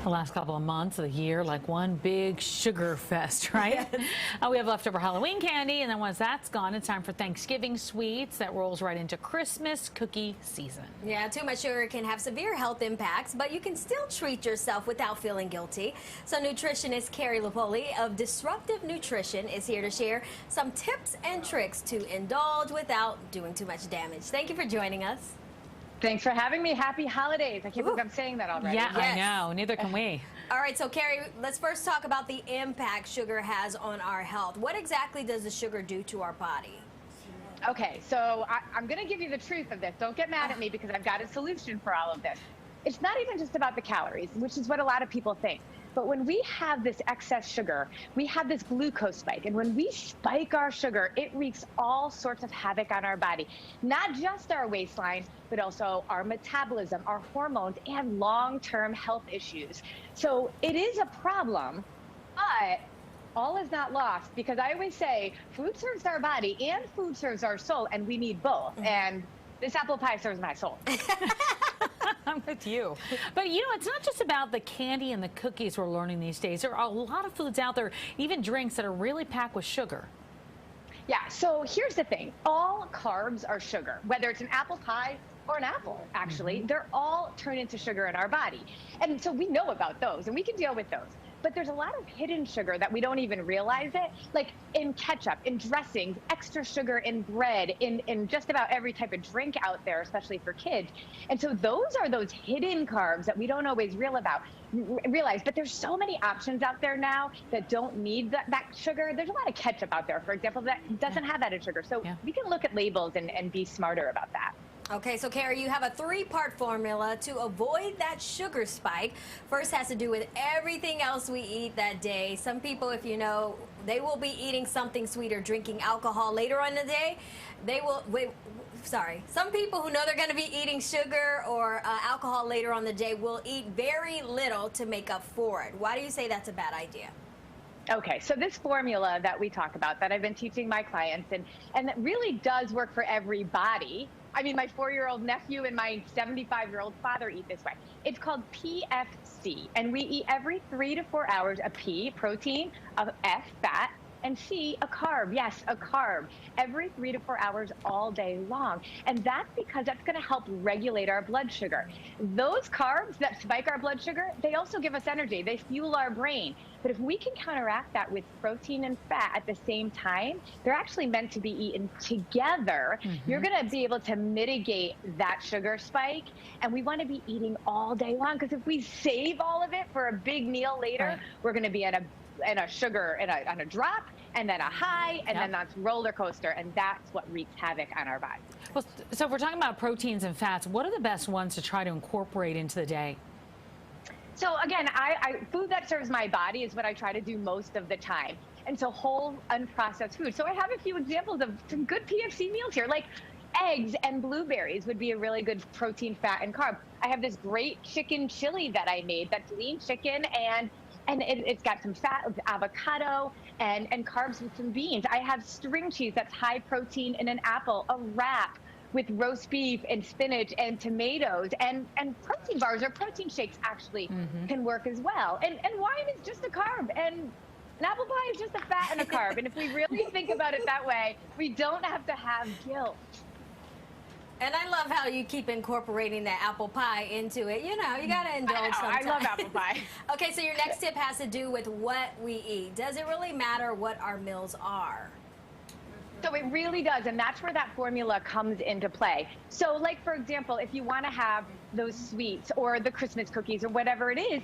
The last couple of months of the year, like one big sugar fest, right? Yes. We have leftover Halloween candy, and then once that's gone, it's time for Thanksgiving sweets. That rolls right into Christmas cookie season. Yeah, too much sugar can have severe health impacts, but you can still treat yourself without feeling guilty. So nutritionist Carrie Lupoli of Disruptive Nutrition is here to share some tips and tricks to indulge without doing too much damage. Thank you for joining us. Thanks for having me. Happy holidays. I can't believe I'm saying that already. Yeah, yes. I know. Neither can we. All right, so Carrie, let's first talk about the impact sugar has on our health. What exactly does the sugar do to our body? Okay, so I'm going to give you the truth of this. Don't get mad at me because I've got a solution for all of this. It's not even just about the calories, which is what a lot of people think. But when we have this excess sugar, we have this glucose spike. And when we spike our sugar, it wreaks all sorts of havoc on our body. Not just our waistline, but also our metabolism, our hormones, and long-term health issues. So it is a problem, but all is not lost, because I always say food serves our body and food serves our soul, and we need both. And this apple pie serves my soul. I'm with you. But you know, it's not just about the candy and the cookies we're learning these days. There are a lot of foods out there, even drinks, that are really packed with sugar. Yeah, so here's the thing. All carbs are sugar, whether it's an apple pie or an apple, actually. They're all turned into sugar in our body. And so we know about those, and we can deal with those. But there's a lot of hidden sugar that we don't even realize it, like in ketchup, in dressings, extra sugar in bread, in just about every type of drink out there, especially for kids. And so those are those hidden carbs that we don't always realize. But there's so many options out there now that don't need that sugar. There's a lot of ketchup out there, for example, that doesn't have added sugar. So we can look at labels and be smarter about that. Okay, so Carrie, you have a three-part formula to avoid that sugar spike. First has to do with everything else we eat that day. Some people, if you know, they will be eating something sweet or drinking alcohol later on in the day. Some people who know they're going to be eating sugar or alcohol later on the day will eat very little to make up for it. Why do you say that's a bad idea? Okay, so this formula that we talk about, that I've been teaching my clients, and that really does work for everybody. I mean, my 4-year-old nephew and my 75-year-old father eat this way. It's called PFC, and we eat every 3 to 4 hours a P, protein, a F, fat, and C, a carb. Yes, a carb, every 3 to 4 hours all day long. And that's because that's going to help regulate our blood sugar. Those carbs that spike our blood sugar, they also give us energy. They fuel our brain. But if we can counteract that with protein and fat at the same time, they're actually meant to be eaten together. You're going to be able to mitigate that sugar spike. And we want to be eating all day long, because if we save all of it for a big meal later, we're going to be on a drop, and then a high, and then that's roller coaster, and that's what wreaks havoc on our body. Well, so if we're talking about proteins and fats, what are the best ones to try to incorporate into the day? So again, food that serves my body is what I try to do most of the time. And so whole unprocessed food. So I have a few examples of some good PFC meals here, like eggs and blueberries would be a really good protein, fat, and carb. I have this great chicken chili that I made that's lean chicken, and it's got some fat with avocado and carbs with some beans. I have string cheese that's high protein in an apple, a wrap with roast beef and spinach and tomatoes, and protein bars or protein shakes actually can work as well. And wine is just a carb, and an apple pie is just a fat and a carb. And if we really think about it that way, we don't have to have guilt. And I love how you keep incorporating that apple pie into it. You know, you got to indulge sometimes. I love apple pie. Okay, so your next tip has to do with what we eat. Does it really matter what our meals are? So it really does, and that's where that formula comes into play. So like, for example, if you want to have those sweets or the Christmas cookies or whatever it is,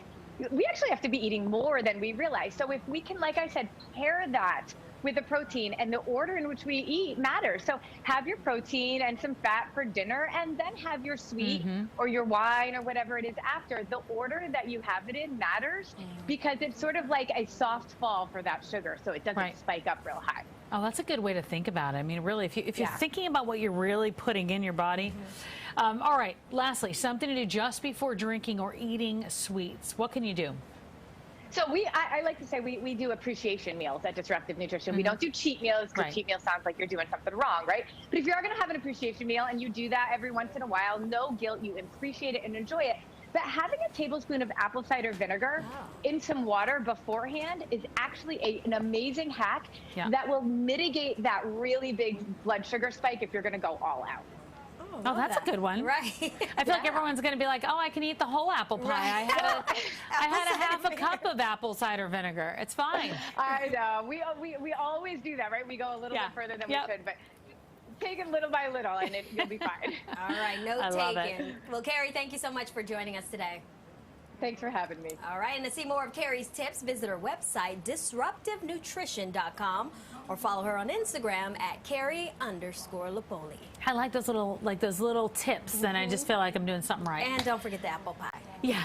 we actually have to be eating more than we realize. So if we can, like I said, pair that with the protein, and the order in which we eat matters. So have your protein and some fat for dinner, and then have your sweet or your wine or whatever it is after. The order that you have it in matters, because it's sort of like a soft fall for that sugar, so it doesn't spike up real high. Oh, that's a good way to think about it. I mean, really, if you're thinking about what you're really putting in your body. All right, lastly, something to do just before drinking or eating sweets. What can you do? So I like to say we do appreciation meals at Disruptive Nutrition. We don't do cheat meals, because cheat meal sounds like you're doing something wrong, right? But if you are going to have an appreciation meal and you do that every once in a while, no guilt, you appreciate it and enjoy it. But having a tablespoon of apple cider vinegar in some water beforehand is actually an amazing hack that will mitigate that really big blood sugar spike if you're going to go all out. Oh, that's a good one. Right. I feel like everyone's going to be like, oh, I can eat the whole apple pie. Right. I had a half a cup of apple cider vinegar. It's fine. I know. We always do that, right? We go a little bit further than we should, but take it little by little and you'll be fine. All right, note I love taken. it. Well, Carrie, thank you so much for joining us today. Thanks for having me. All right, and to see more of Carrie's tips, visit her website, disruptivenutrition.com, or follow her on Instagram at Carrie_Lupoli. I like those little tips, and I just feel like I'm doing something right. And don't forget the apple pie. Yeah.